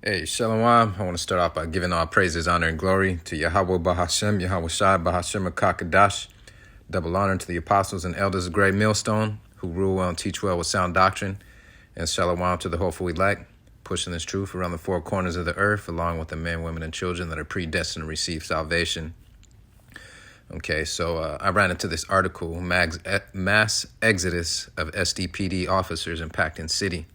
Hey, Shalom. I want to start off by giving all praises, honor, and glory to Yahweh Bahashem, Yahweh Shai Bahashem Kakadash. Double honor to the apostles and elders of Great Millstone, who rule well and teach well with sound doctrine. And Shalom to the hopeful elect, pushing this truth around the four corners of the earth, along with the men, women, and children that are predestined to receive salvation. Okay, so I ran into this article, Mass Exodus of SDPD Officers Impacting City.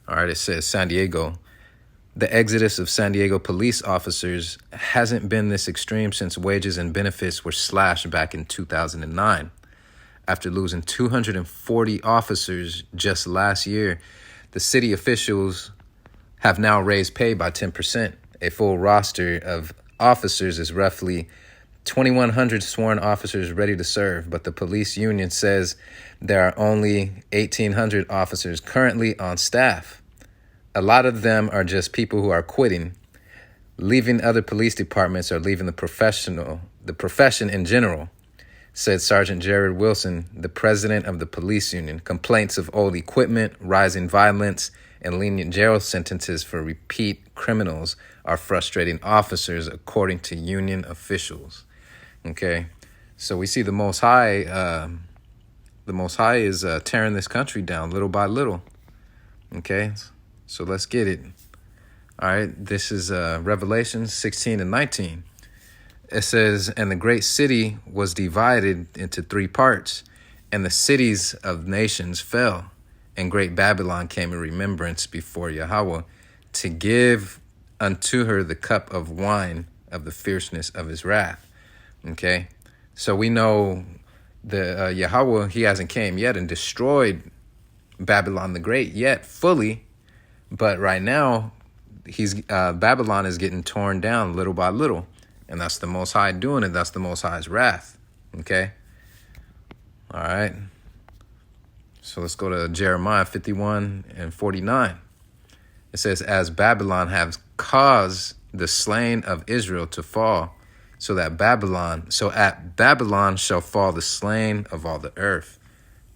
All right, it says San Diego. The exodus of San Diego police officers hasn't been this extreme since wages and benefits were slashed back in 2009. After losing 240 officers just last year, the city officials have now raised pay by 10%. A full roster of officers is roughly 2,100 sworn officers ready to serve, but the police union says there are only 1,800 officers currently on staff. A lot of them are just people who are quitting, leaving other police departments, or leaving the profession in general, said Sergeant Jared Wilson, the president of the police union. Complaints of old equipment, rising violence, and lenient jail sentences for repeat criminals are frustrating officers, according to union officials. Okay, so we see the Most High. The Most High is tearing this country down little by little. Okay. So let's get it. All right, this is Revelation 16 and 19. It says, and the great city was divided into three parts, and the cities of nations fell, and great Babylon came in remembrance before Yahweh, to give unto her the cup of wine of the fierceness of his wrath. Okay, so we know the Yahweh, he hasn't came yet and destroyed Babylon the Great yet fully. But right now, Babylon is getting torn down little by little. And that's the Most High doing it. That's the Most High's wrath. Okay? All right. So let's go to Jeremiah 51 and 49. It says, as Babylon has caused the slain of Israel to fall, so at Babylon shall fall the slain of all the earth.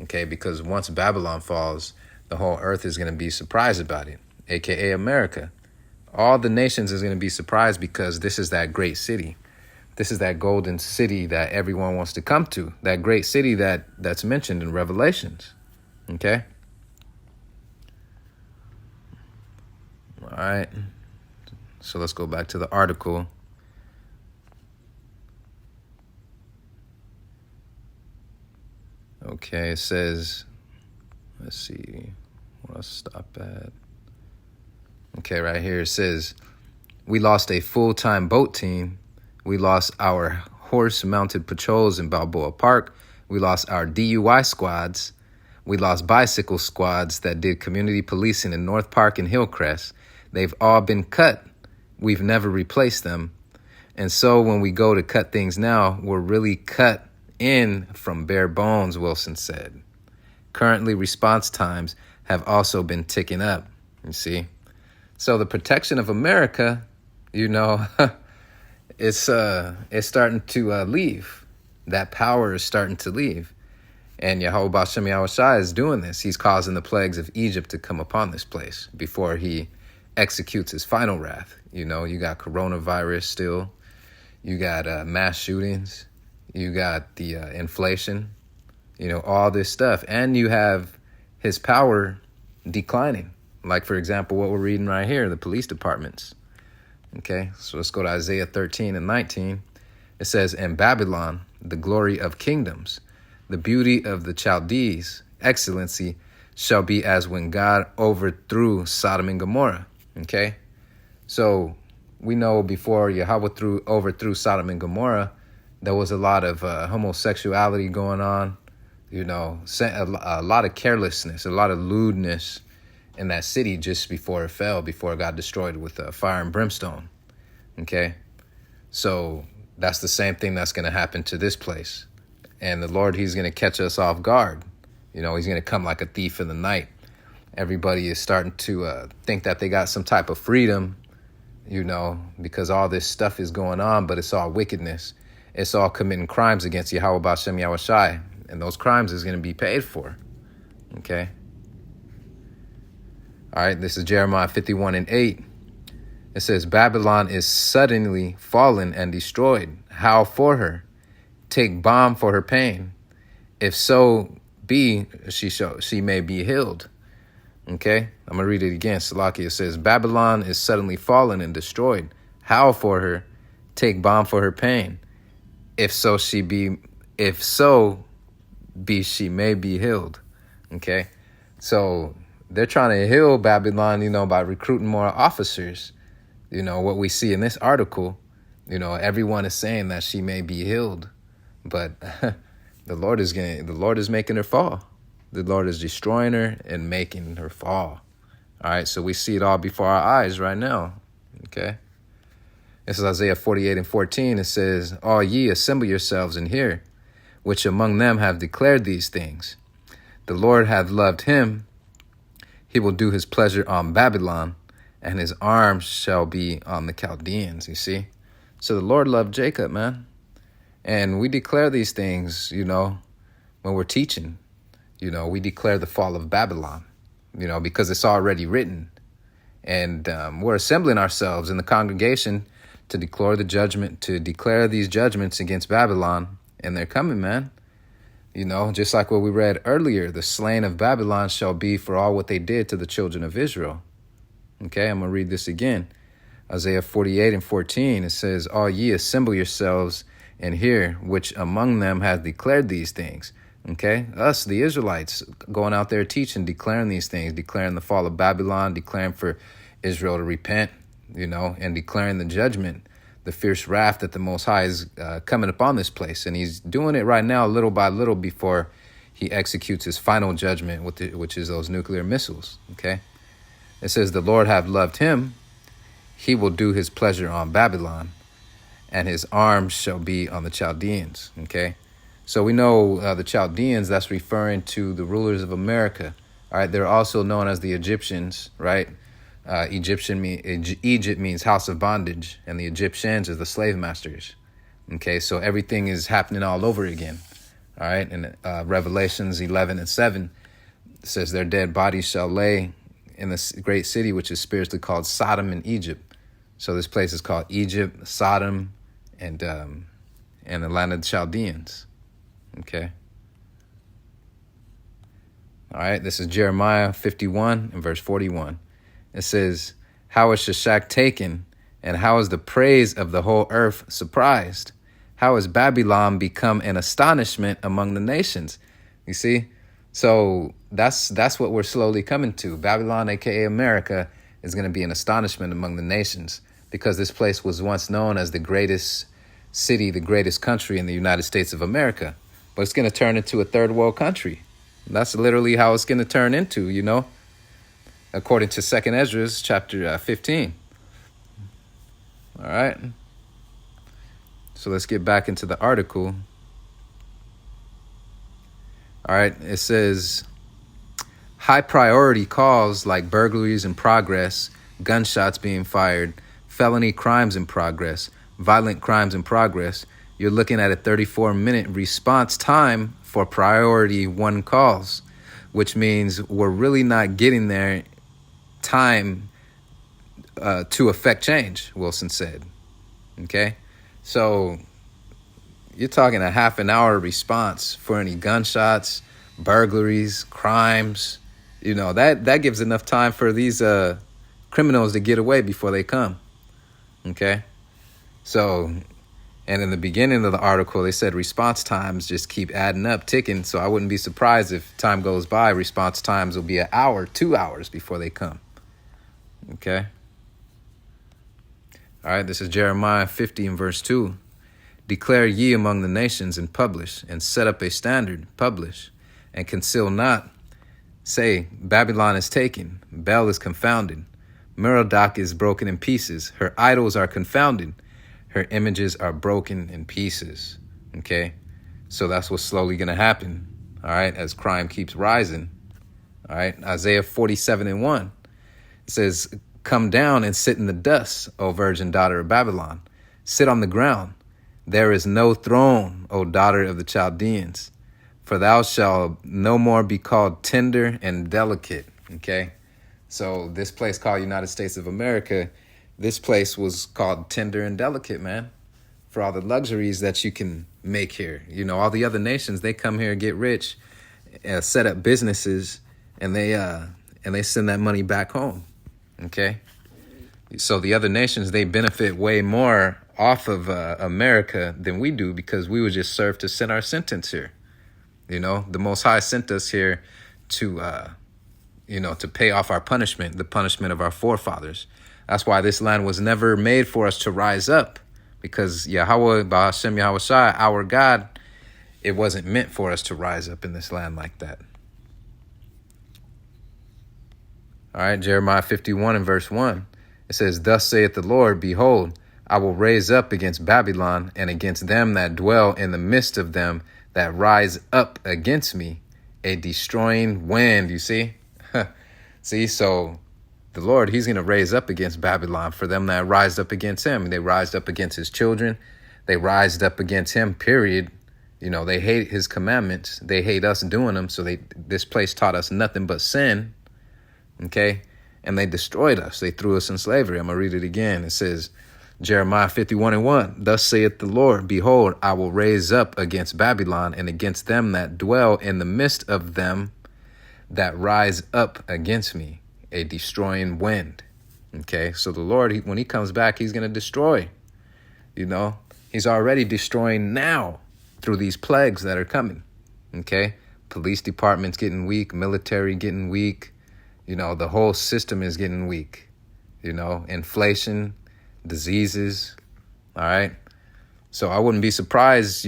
Okay? Because once Babylon falls, the whole earth is going to be surprised about it, a.k.a. America. All the nations is going to be surprised because this is that great city. This is that golden city that everyone wants to come to, that great city that's mentioned in Revelations. Okay? All right. So let's go back to the article. Okay, it says, let's see. Let's stop at. Okay, right here it says, we lost a full-time boat team. We lost our horse-mounted patrols in Balboa Park. We lost our DUI squads. We lost bicycle squads that did community policing in North Park and Hillcrest. They've all been cut. We've never replaced them. And so when we go to cut things now, we're really cut in from bare bones, Wilson said. Currently, response times have also been ticking up, you see. So the protection of America, it's starting to leave. That power is starting to leave. And Yahweh Bashem Yahweh Shai is doing this. He's causing the plagues of Egypt to come upon this place before he executes his final wrath. You got coronavirus still. You got mass shootings. You got the inflation. All this stuff. And you have his power declining. Like, for example, what we're reading right here, the police departments. Okay, so let's go to Isaiah 13 and 19. It says, in Babylon, the glory of kingdoms, the beauty of the Chaldees, excellency shall be as when God overthrew Sodom and Gomorrah. Okay, so we know before Yahweh overthrew Sodom and Gomorrah, there was a lot of homosexuality going on, a lot of carelessness, a lot of lewdness in that city just before it fell, before it got destroyed with fire and brimstone. Okay, so that's the same thing that's going to happen to this place. And the Lord, he's going to catch us off guard. He's going to come like a thief in the night. Everybody is starting to think that they got some type of freedom, because all this stuff is going on, but it's all wickedness. It's all committing crimes against Yahweh Bashem Yahweh Shai. And those crimes is going to be paid for. Okay. All right, this is Jeremiah 51:8. It says, Babylon is suddenly fallen and destroyed. Howl for her. Take balm for her pain. If so be, she may be healed. Okay, I'm going to read it again. Salakia says, Babylon is suddenly fallen and destroyed. Howl for her. Take balm for her pain. If so be, she may be healed. Okay, so they're trying to heal Babylon, by recruiting more officers. What we see in this article, everyone is saying that she may be healed, but the Lord is making her fall. The Lord is destroying her and making her fall. All right, so we see it all before our eyes right now. Okay, this is Isaiah 48:14. It says, all ye assemble yourselves and hear, which among them have declared these things. The Lord hath loved him. He will do his pleasure on Babylon, and his arms shall be on the Chaldeans, you see? So the Lord loved Jacob, man. And we declare these things, when we're teaching. We declare the fall of Babylon, because it's already written. And we're assembling ourselves in the congregation to declare these judgments against Babylon. And they're coming, man. Just like what we read earlier, the slain of Babylon shall be for all what they did to the children of Israel. Okay, I'm going to read this again. Isaiah 48:14, it says, all ye assemble yourselves and hear, which among them hath declared these things. Okay, us, the Israelites, going out there teaching, declaring these things, declaring the fall of Babylon, declaring for Israel to repent, and declaring the judgment, the fierce wrath that the Most High is coming upon this place. And he's doing it right now, little by little, before he executes his final judgment, which is those nuclear missiles. Okay, it says, the Lord hath loved him. He will do his pleasure on Babylon, and his arms shall be on the Chaldeans. Okay, so we know the Chaldeans, that's referring to the rulers of America. All right, they're also known as the Egyptians, right? Egypt means house of bondage, and the Egyptians is the slave masters. Okay, so everything is happening all over again. All right, and Revelations 11:7 says their dead bodies shall lay in this great city, which is spiritually called Sodom and Egypt. So this place is called Egypt, Sodom, and the land of the Chaldeans. Okay. All right, this is Jeremiah 51:41. It says, how is Shishak taken, and how is the praise of the whole earth surprised? How has Babylon become an astonishment among the nations? You see? So that's what we're slowly coming to. Babylon, aka America, is going to be an astonishment among the nations, because this place was once known as the greatest city, the greatest country in the United States of America. But it's going to turn into a third world country. That's literally how it's going to turn into, according to 2nd Ezra chapter 15. All right. So let's get back into the article. All right. It says, high priority calls like burglaries in progress, gunshots being fired, felony crimes in progress, violent crimes in progress. You're looking at a 34-minute response time for priority 1 calls, which means we're really not getting there time to affect change, Wilson said. Okay, so you're talking a half an hour response for any gunshots, burglaries, crimes. That gives enough time for these criminals to get away before they come. Okay, so, and in the beginning of the article, they said response times just keep adding up, ticking. So I wouldn't be surprised if time goes by, response times will be an hour, 2 hours before they come. Okay. All right, this is Jeremiah 50:2. Declare ye among the nations and publish, and set up a standard, publish, and conceal not. Say, Babylon is taken, Bel is confounded, Merodach is broken in pieces, her idols are confounded, her images are broken in pieces. Okay, so that's what's slowly going to happen, all right, as crime keeps rising. All right, Isaiah 47:1. It says, come down and sit in the dust, O virgin daughter of Babylon. Sit on the ground. There is no throne, O daughter of the Chaldeans, for thou shalt no more be called tender and delicate. Okay, So this place called United States of America, this place was called tender and delicate, man, for all the luxuries that you can make here. You know, all the other nations, they come here and get rich, set up businesses, and they send that money back home. Okay, so the other nations, they benefit way more off of America than we do, because we would just serve to send our sentence here. You know, the Most High sent us here to to pay off our punishment, the punishment of our forefathers. That's why this land was never made for us to rise up, because Yahweh, Bahashem Yahweh Shai, our God, it wasn't meant for us to rise up in this land like that. All right, Jeremiah 51 and verse 1. It says, "Thus saith the Lord, behold, I will raise up against Babylon and against them that dwell in the midst of them that rise up against me, a destroying wind." You see? See, so the Lord, he's going to raise up against Babylon for them that rise up against him. They rised up against his children. They rised up against him, period. You know, they hate his commandments. They hate us doing them. So this place taught us nothing but sin. Okay? And they destroyed us. They threw us in slavery. I'm going to read it again. It says, Jeremiah 51 and 1, "Thus saith the Lord, behold, I will raise up against Babylon and against them that dwell in the midst of them that rise up against me, a destroying wind." Okay, so the Lord, when he comes back, he's going to destroy. You know, he's already destroying now through these plagues that are coming. Okay, police department's getting weak, military getting weak. You know, the whole system is getting weak. You know, inflation, diseases. All right. So I wouldn't be surprised,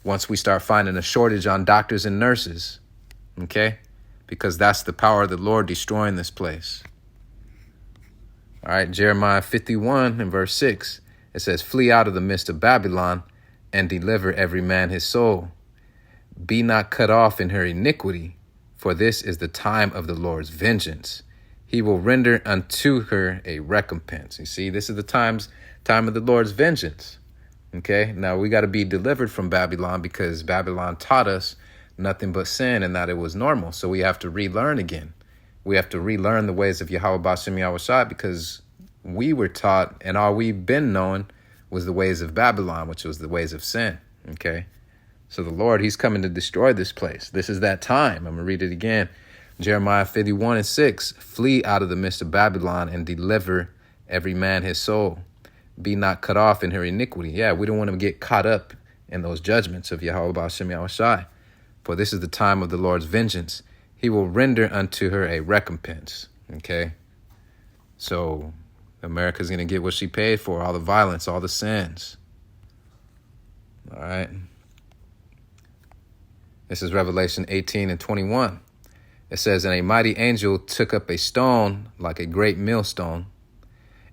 once we start finding a shortage on doctors and nurses. Okay. Because that's the power of the Lord destroying this place. All right. Jeremiah 51 and verse 6. It says, "Flee out of the midst of Babylon and deliver every man his soul. Be not cut off in her iniquity, for this is the time of the Lord's vengeance. He will render unto her a recompense." You see, this is the time of the Lord's vengeance. Okay, now we got to be delivered from Babylon, because Babylon taught us nothing but sin and that it was normal. So we have to relearn again. We have to relearn the ways of Yahweh Bashem Yahweh Shai, because we were taught and all we've been knowing was the ways of Babylon, which was the ways of sin. Okay, so the Lord, he's coming to destroy this place. This is that time. I'm going to read it again. Jeremiah 51 and 6, "Flee out of the midst of Babylon and deliver every man his soul. Be not cut off in her iniquity." Yeah, we don't want to get caught up in those judgments of Yahweh Bashem Yahweh Shai. "For this is the time of the Lord's vengeance. He will render unto her a recompense." Okay, so America's going to get what she paid for, all the violence, all the sins. All right. This is Revelation 18 and 21. It says, "And a mighty angel took up a stone like a great millstone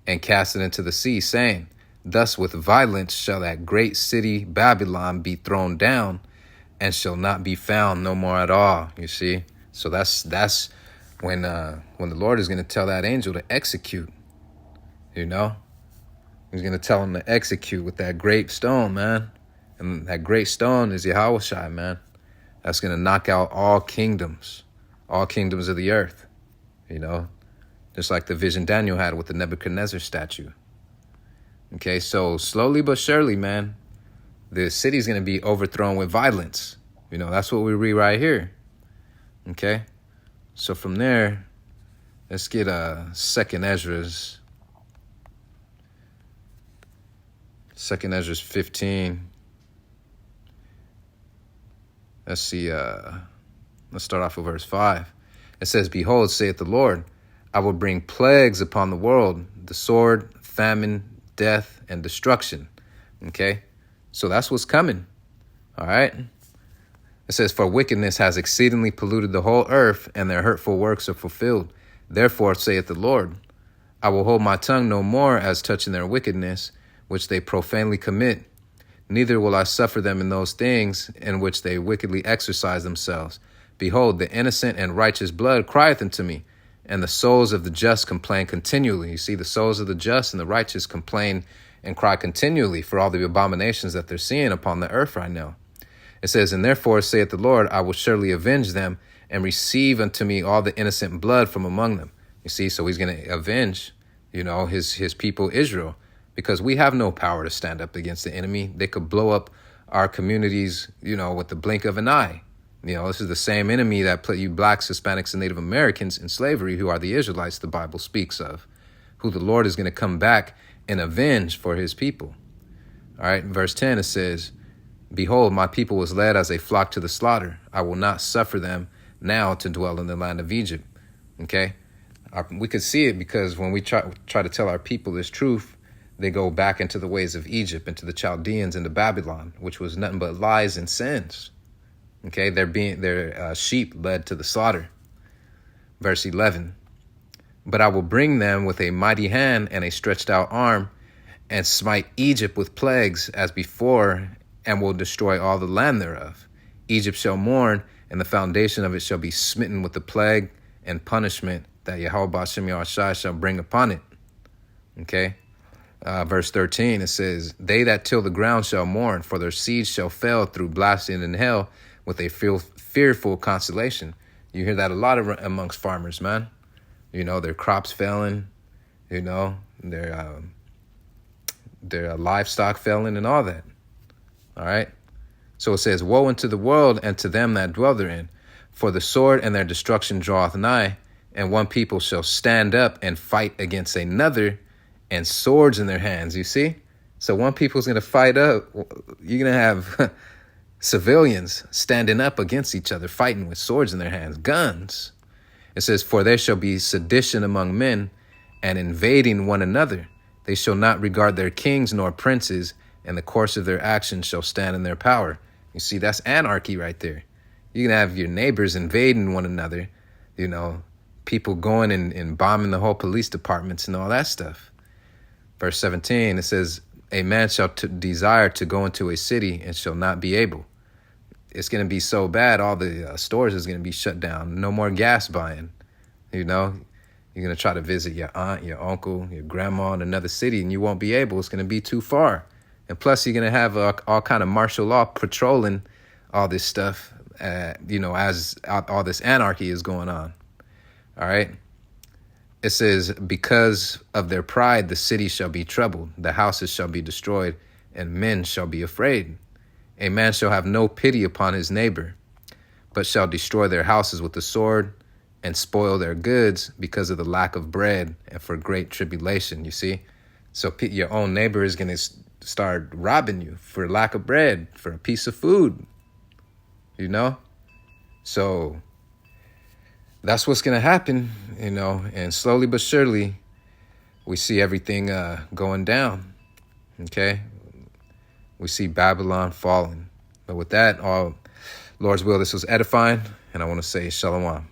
and cast it into the sea, saying, Thus with violence shall that great city Babylon be thrown down, and shall not be found no more at all." You see? So that's when the Lord is going to tell that angel to execute. You know? He's going to tell him to execute with that great stone, man. And that great stone is Yahweh Shai, man. That's going to knock out all kingdoms of the earth, just like the vision Daniel had with the Nebuchadnezzar statue. Okay, so slowly but surely, man, the city's going to be overthrown with violence. That's what we read right here. Okay, so from there, let's get Second Ezra's 15. Let's see, let's start off with verse 5. It says, "Behold, saith the Lord, I will bring plagues upon the world, the sword, famine, death, and destruction." Okay, so that's what's coming. All right. It says, "For wickedness has exceedingly polluted the whole earth, and their hurtful works are fulfilled. Therefore, saith the Lord, I will hold my tongue no more as touching their wickedness, which they profanely commit. Neither will I suffer them in those things in which they wickedly exercise themselves. Behold, the innocent and righteous blood crieth unto me, and the souls of the just complain continually." You see, the souls of the just and the righteous complain and cry continually for all the abominations that they're seeing upon the earth right now. It says, "And therefore, saith the Lord, I will surely avenge them, and receive unto me all the innocent blood from among them. You see, so he's going to avenge, his people Israel, because we have no power to stand up against the enemy. They could blow up our communities, with the blink of an eye. This is the same enemy that put you blacks, Hispanics, and Native Americans in slavery, who are the Israelites the Bible speaks of, who the Lord is going to come back and avenge for his people. All right, in verse 10, it says, behold, my people was led as a flock to the slaughter. I will not suffer them now to dwell in the land of Egypt. Okay, we could see it because when we try to tell our people this truth, they go back into the ways of Egypt, into the Chaldeans, into Babylon, which was nothing but lies and sins. Okay, they're sheep led to the slaughter. Verse 11, but I will bring them with a mighty hand and a stretched out arm, and smite Egypt with plagues as before, and will destroy all the land thereof. Egypt shall mourn, and the foundation of it shall be smitten with the plague and punishment that Yahweh Ba'ashem Yahushai shall bring upon it. Okay, verse 13, it says, they that till the ground shall mourn, for their seeds shall fail through blasting in hell with a fearful consolation. You hear that a lot amongst farmers, man. Their crops failing, their livestock failing and all that. All right. So it says, woe unto the world and to them that dwell therein, for the sword and their destruction draweth nigh, and one people shall stand up and fight against another, and swords in their hands. You see? So one people's going to fight up. You're going to have civilians standing up against each other, fighting with swords in their hands, guns. It says, for there shall be sedition among men, and invading one another. They shall not regard their kings nor princes, and the course of their actions shall stand in their power. You see, that's anarchy right there. You can have your neighbors invading one another, people going and bombing the whole police departments and all that stuff. Verse 17, it says, a man shall desire to go into a city and shall not be able. It's going to be so bad, all the stores is going to be shut down. No more gas buying. You're going to try to visit your aunt, your uncle, your grandma in another city, and you won't be able. It's going to be too far. And plus, you're going to have all kind of martial law patrolling all this stuff, as all this anarchy is going on. All right. It says, because of their pride, the city shall be troubled, the houses shall be destroyed, and men shall be afraid. A man shall have no pity upon his neighbor, but shall destroy their houses with the sword and spoil their goods because of the lack of bread and for great tribulation. You see? So your own neighbor is going to start robbing you for lack of bread, for a piece of food, So that's what's going to happen, and slowly but surely we see everything going down. Okay. We see Babylon falling. But with that, all Lord's will, this was edifying, and I want to say shalom.